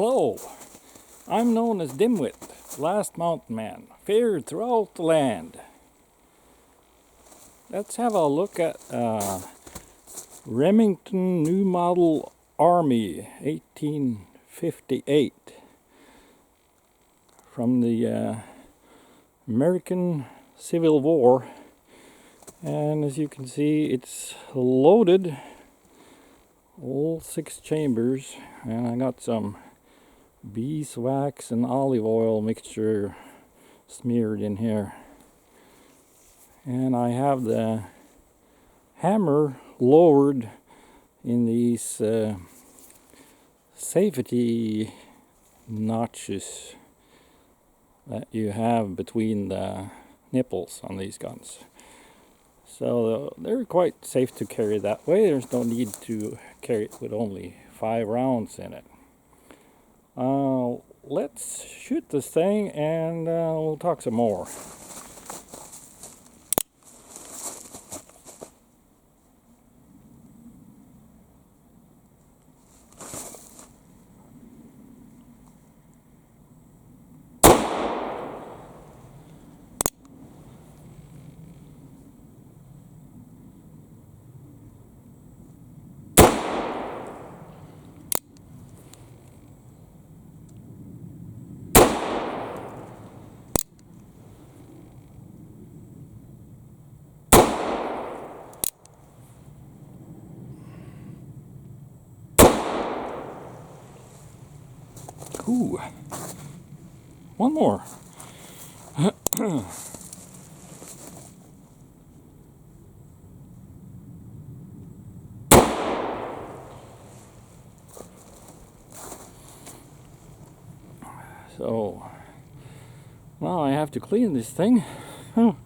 Hello, I'm known as Dimwit, last mountain man, feared throughout the land. Let's have a look at Remington New Model Army 1858 from the American Civil War. And as you can see, it's loaded, all 6 chambers, and I got some beeswax and olive oil mixture smeared in here. And I have the hammer lowered in these safety notches that you have between the nipples on these guns. So they're quite safe to carry that way. There's no need to carry it with only 5 rounds in it. Let's shoot this thing and we'll talk some more. Ooh, one more. So now I have to clean this thing. And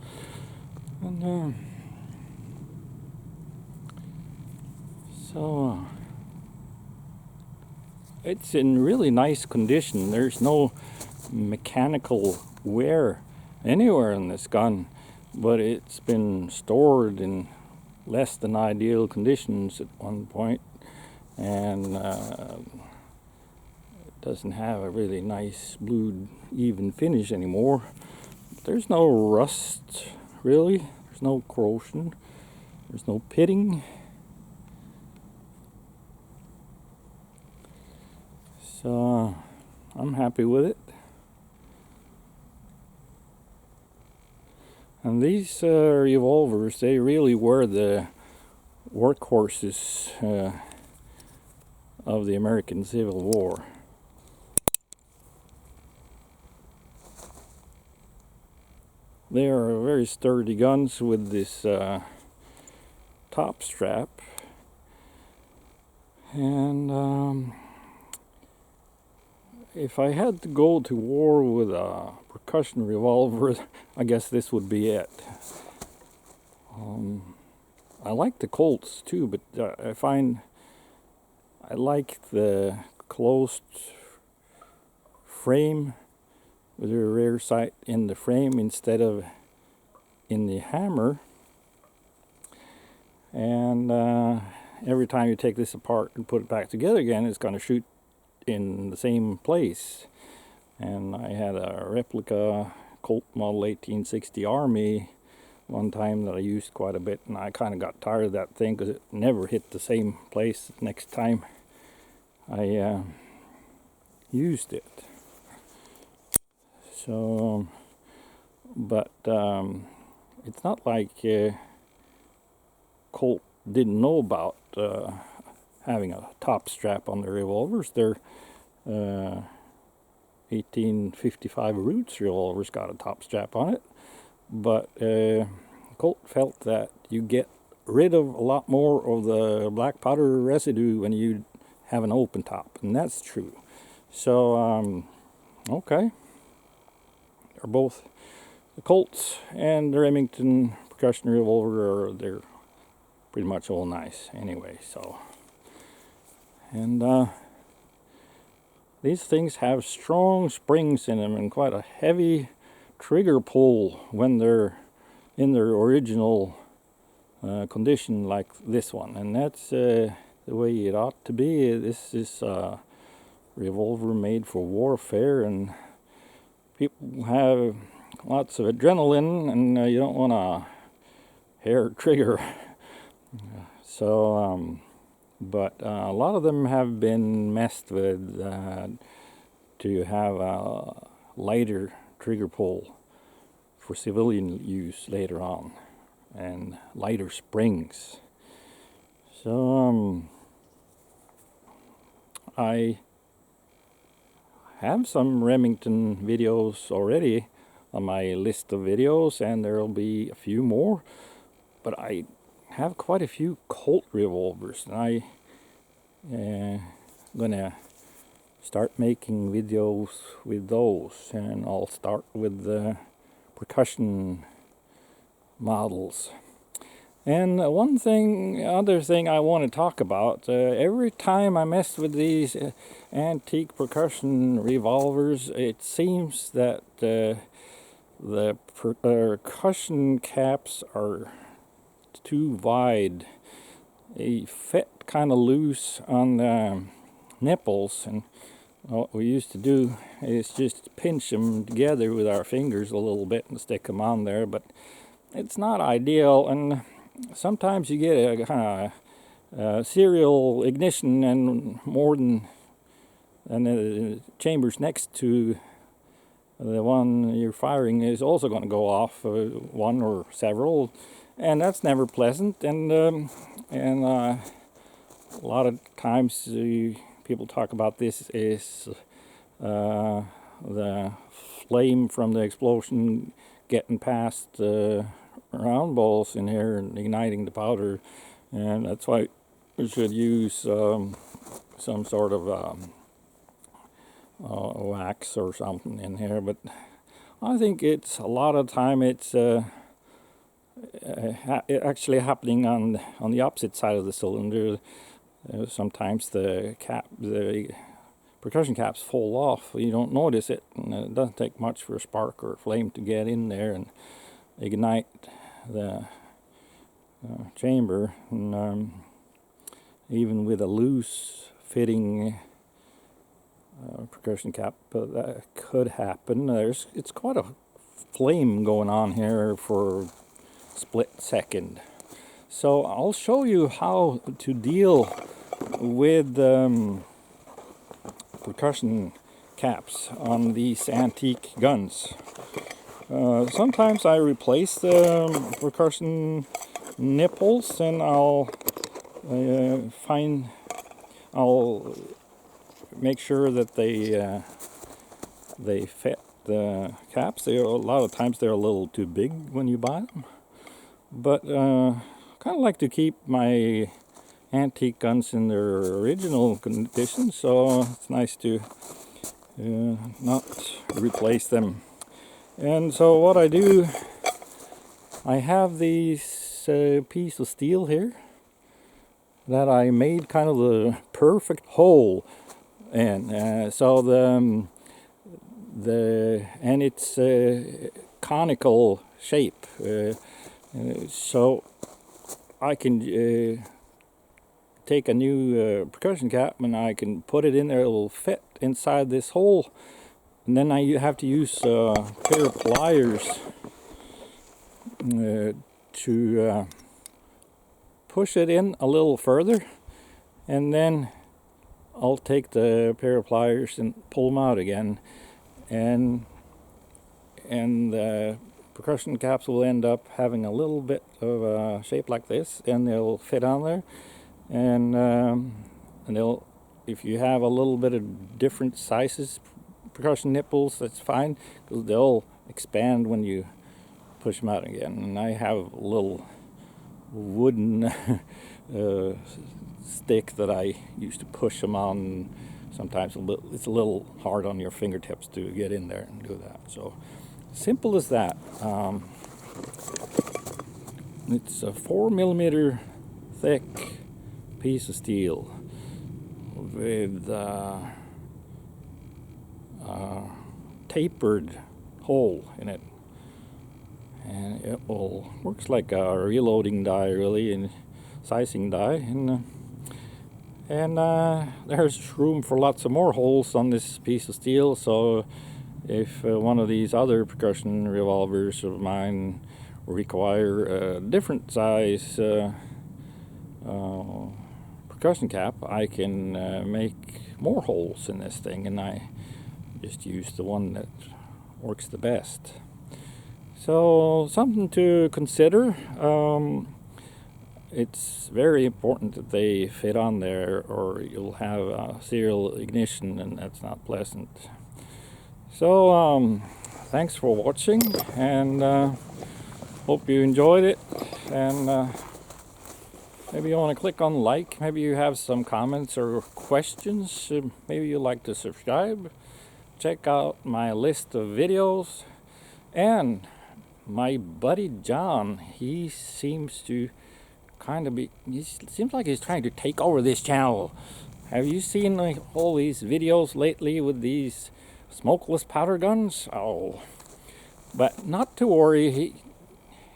so it's in really nice condition. There's no mechanical wear anywhere in this gun, but it's been stored in less than ideal conditions at one point, and it doesn't have a really nice blued even finish anymore. There's no rust really, there's no corrosion, there's no pitting. So I'm happy with it. And these revolvers, they really were the workhorses of the American Civil War. They are very sturdy guns with this top strap. And if I had to go to war with a percussion revolver, I guess this would be it. I like the Colts too, but I find I like the closed frame with the rear sight in the frame instead of in the hammer. And every time you take this apart and put it back together again, it's going to shoot in the same place. And I had a replica Colt Model 1860 Army one time that I used quite a bit, and I kind of got tired of that thing because it never hit the same place next time I used it. So, but it's not like Colt didn't know about having a top strap on their revolvers. Their 1855 Roots revolvers got a top strap on it, but Colt felt that you get rid of a lot more of the black powder residue when you have an open top, and that's true. So okay, they're both the Colts and the Remington percussion revolver, they're pretty much all nice anyway. So, and these things have strong springs in them and quite a heavy trigger pull when they're in their original condition like this one, and that's the way it ought to be. This is revolver made for warfare, and people have lots of adrenaline, and you don't want to hair trigger. So, but a lot of them have been messed with to have a lighter trigger pull for civilian use later on, and lighter springs. So I have some Remington videos already on my list of videos, and there will be a few more, but I have quite a few Colt revolvers, and I'm gonna start making videos with those, and I'll start with the percussion models. And other thing I want to talk about, every time I mess with these antique percussion revolvers, it seems that the percussion caps are too wide. They fit kind of loose on the nipples, and what we used to do is just pinch them together with our fingers a little bit and stick them on there, but it's not ideal, and sometimes you get a kind of serial ignition, and more than the chambers next to the one you're firing is also going to go off, one or several, and that's never pleasant. And a lot of times people talk about this is the flame from the explosion getting past round balls in here and igniting the powder, and that's why we should use some sort of wax or something in here. But I think it's a lot of time it's actually happening on the opposite side of the cylinder. Sometimes the percussion caps fall off. You don't notice it, and it doesn't take much for a spark or a flame to get in there and ignite the chamber. And even with a loose fitting percussion cap, that could happen. It's quite a flame going on here for a split second. So I'll show you how to deal with percussion caps on these antique guns. Sometimes I replace the percussion nipples, and I'll make sure that they fit the caps. A lot of times they're a little too big when you buy them, but kind of like to keep my antique guns in their original condition, so it's nice to not replace them. And so what I do, I have these piece of steel here that I made kind of the perfect hole, and so and it's conical shape, so I can take a new percussion cap and I can put it in there. It will fit inside this hole, and then I have to use a pair of pliers to push it in a little further, and then I'll take the pair of pliers and pull them out again, and the percussion caps will end up having a little bit of a shape like this, and they'll fit on there. And they'll, if you have a little bit of different sizes percussion nipples, that's fine, because they'll expand when you push them out again. And I have a little wooden stick that I used to push them on. Sometimes it's a little hard on your fingertips to get in there and do that. So simple as that. It's a 4mm thick piece of steel with tapered hole in it, and it works like a reloading die, really, and sizing die. And And there's room for lots of more holes on this piece of steel, so if one of these other percussion revolvers of mine require a different size percussion cap, I can make more holes in this thing, and I just use the one that works the best. So something to consider. It's very important that they fit on there, or you'll have a serial ignition, and that's not pleasant. So thanks for watching, and hope you enjoyed it. And maybe you want to click on like. Maybe you have some comments or questions. Maybe you'd like to subscribe. Check out my list of videos. And my buddy John, he seems to seems like he's trying to take over this channel. Have you seen all these videos lately with these smokeless powder guns? Oh, but not to worry,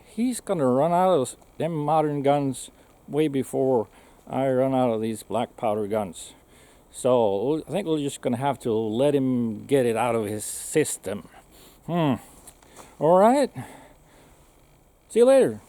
he's gonna run out of them modern guns way before I run out of these black powder guns. So I think we're just gonna have to let him get it out of his system. All right, see you later.